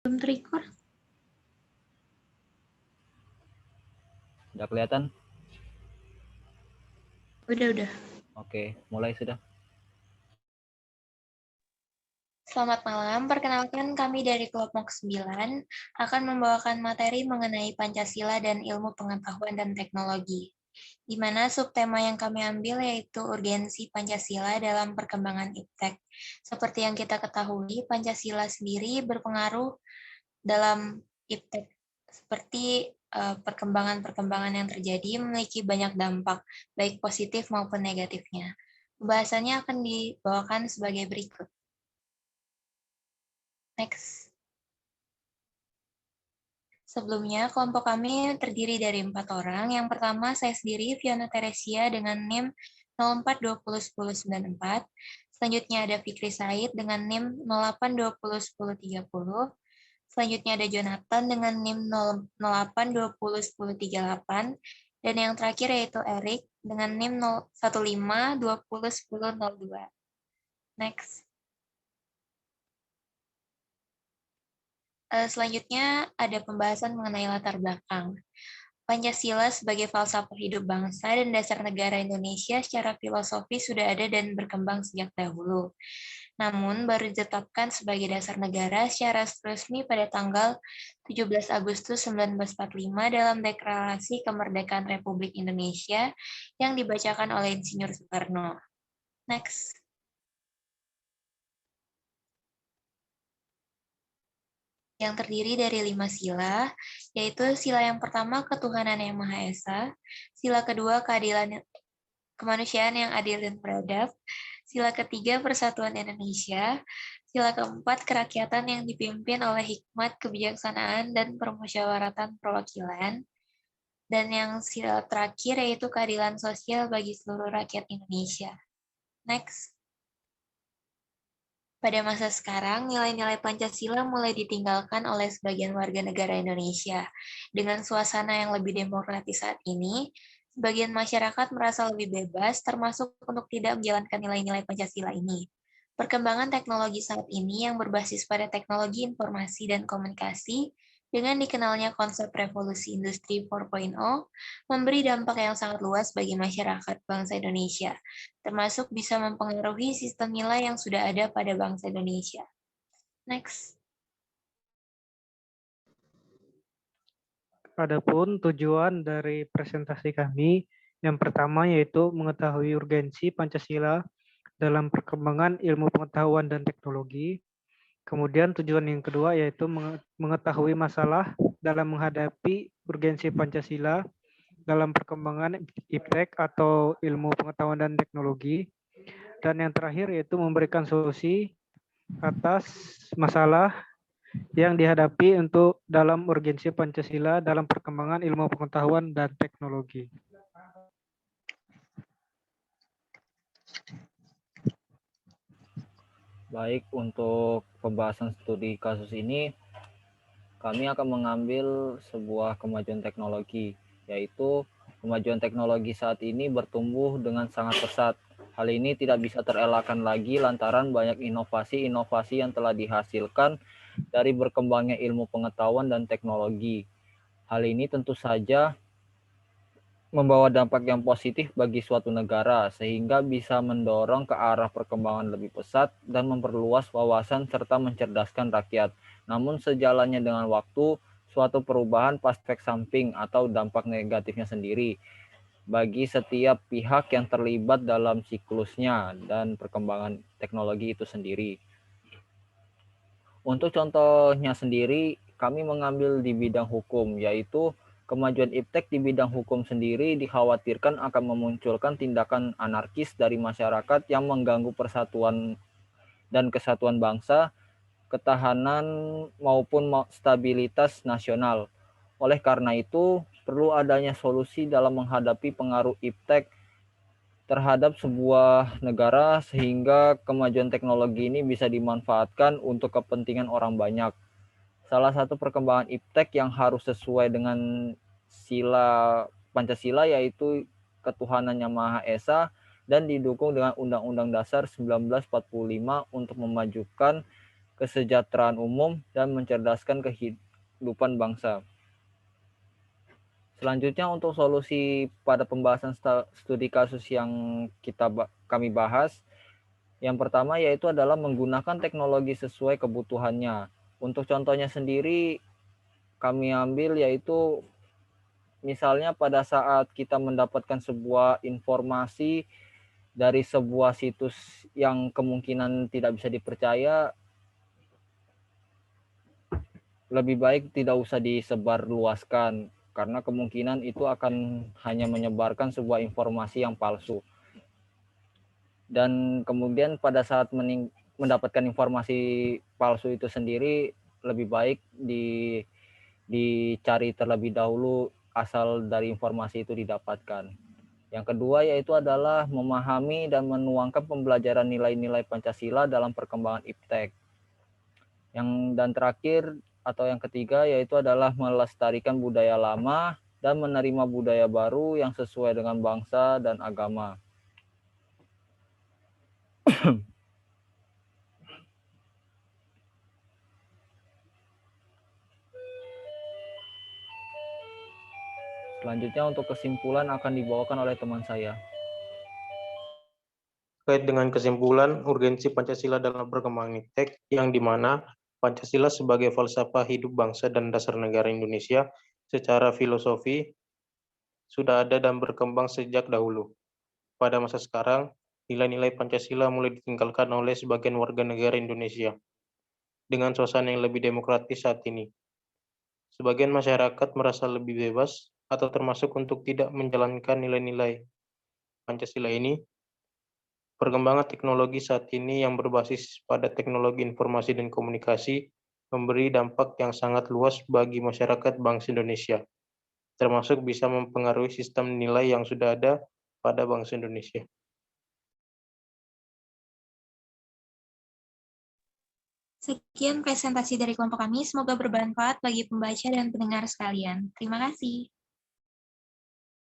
Belum terrecord? Udah kelihatan? Udah. Oke, mulai sudah. Selamat malam, perkenalkan kami dari kelompok 9 akan membawakan materi mengenai Pancasila dan ilmu pengetahuan dan teknologi, di mana subtema yang kami ambil yaitu urgensi Pancasila dalam perkembangan iptek. Seperti yang kita ketahui, Pancasila sendiri berpengaruh dalam iptek, seperti perkembangan-perkembangan yang terjadi memiliki banyak dampak, baik positif maupun negatifnya. Pembahasannya akan dibawakan sebagai berikut. Next. Sebelumnya, kelompok kami terdiri dari 4 orang. Yang pertama, saya sendiri, Fiona Teresia, dengan NIM 04201094. Selanjutnya ada Fikri Said dengan NIM 08201030. Selanjutnya ada Jonathan dengan NIM 08201038. Dan yang terakhir yaitu Erik dengan NIM 15201002. Next. Selanjutnya ada pembahasan mengenai latar belakang. Pancasila sebagai falsafah hidup bangsa dan dasar negara Indonesia secara filosofis sudah ada dan berkembang sejak dahulu. Namun baru ditetapkan sebagai dasar negara secara resmi pada tanggal 17 Agustus 1945 dalam Deklarasi Kemerdekaan Republik Indonesia yang dibacakan oleh Insinyur Soekarno. Next. Yang terdiri dari 5 sila, yaitu sila yang pertama ketuhanan yang Maha Esa, sila kedua keadilan kemanusiaan yang adil dan beradab, sila ketiga persatuan Indonesia, sila keempat kerakyatan yang dipimpin oleh hikmat, kebijaksanaan, dan permusyawaratan perwakilan, dan yang sila terakhir yaitu keadilan sosial bagi seluruh rakyat Indonesia. Next. Pada masa sekarang, nilai-nilai Pancasila mulai ditinggalkan oleh sebagian warga negara Indonesia. Dengan suasana yang lebih demokratis saat ini, sebagian masyarakat merasa lebih bebas, termasuk untuk tidak menjalankan nilai-nilai Pancasila ini. Perkembangan teknologi saat ini yang berbasis pada teknologi informasi dan komunikasi, dengan dikenalnya konsep revolusi industri 4.0, memberi dampak yang sangat luas bagi masyarakat bangsa Indonesia, termasuk bisa mempengaruhi sistem nilai yang sudah ada pada bangsa Indonesia. Next. Adapun tujuan dari presentasi kami, yang pertama yaitu mengetahui urgensi Pancasila dalam perkembangan ilmu pengetahuan dan teknologi. Kemudian tujuan yang kedua yaitu mengetahui masalah dalam menghadapi urgensi Pancasila dalam perkembangan iptek atau ilmu pengetahuan dan teknologi. Dan yang terakhir yaitu memberikan solusi atas masalah yang dihadapi untuk dalam urgensi Pancasila dalam perkembangan ilmu pengetahuan dan teknologi. Baik, untuk pembahasan studi kasus ini, kami akan mengambil sebuah kemajuan teknologi, yaitu kemajuan teknologi saat ini bertumbuh dengan sangat pesat. Hal ini tidak bisa terelakkan lagi lantaran banyak inovasi-inovasi yang telah dihasilkan dari berkembangnya ilmu pengetahuan dan teknologi. Hal ini tentu saja membawa dampak yang positif bagi suatu negara, sehingga bisa mendorong ke arah perkembangan lebih pesat dan memperluas wawasan serta mencerdaskan rakyat. Namun sejalannya dengan waktu, suatu perubahan pasti efek samping atau dampak negatifnya sendiri bagi setiap pihak yang terlibat dalam siklusnya dan perkembangan teknologi itu sendiri. Untuk contohnya sendiri, kami mengambil di bidang hukum, yaitu kemajuan iptek di bidang hukum sendiri dikhawatirkan akan memunculkan tindakan anarkis dari masyarakat yang mengganggu persatuan dan kesatuan bangsa, ketahanan maupun stabilitas nasional. Oleh karena itu, perlu adanya solusi dalam menghadapi pengaruh iptek terhadap sebuah negara sehingga kemajuan teknologi ini bisa dimanfaatkan untuk kepentingan orang banyak. Salah satu perkembangan iptek yang harus sesuai dengan sila Pancasila yaitu ketuhanan yang Maha Esa dan didukung dengan Undang-Undang Dasar 1945 untuk memajukan kesejahteraan umum, dan mencerdaskan kehidupan bangsa. Selanjutnya untuk solusi pada pembahasan studi kasus yang kami bahas, yang pertama yaitu adalah menggunakan teknologi sesuai kebutuhannya. Untuk contohnya sendiri kami ambil yaitu misalnya pada saat kita mendapatkan sebuah informasi dari sebuah situs yang kemungkinan tidak bisa dipercaya, lebih baik tidak usah disebarluaskan karena kemungkinan itu akan hanya menyebarkan sebuah informasi yang palsu. Dan kemudian pada saat mendapatkan informasi palsu itu sendiri, lebih baik dicari terlebih dahulu asal dari informasi itu didapatkan. Yang kedua yaitu adalah memahami dan menuangkan pembelajaran nilai-nilai Pancasila dalam perkembangan iptek. Dan terakhir atau yang ketiga yaitu adalah melestarikan budaya lama dan menerima budaya baru yang sesuai dengan bangsa dan agama. Selanjutnya untuk kesimpulan akan dibawakan oleh teman saya. Terkait dengan kesimpulan urgensi Pancasila dalam perkembangan iptek, yang dimana Pancasila sebagai falsafah hidup bangsa dan dasar negara Indonesia secara filosofi sudah ada dan berkembang sejak dahulu. Pada masa sekarang, nilai-nilai Pancasila mulai ditinggalkan oleh sebagian warga negara Indonesia dengan suasana yang lebih demokratis saat ini. Sebagian masyarakat merasa lebih bebas atau termasuk untuk tidak menjalankan nilai-nilai Pancasila ini. Perkembangan teknologi saat ini yang berbasis pada teknologi informasi dan komunikasi memberi dampak yang sangat luas bagi masyarakat bangsa Indonesia, termasuk bisa mempengaruhi sistem nilai yang sudah ada pada bangsa Indonesia. Sekian presentasi dari kelompok kami, semoga bermanfaat bagi pembaca dan pendengar sekalian. Terima kasih.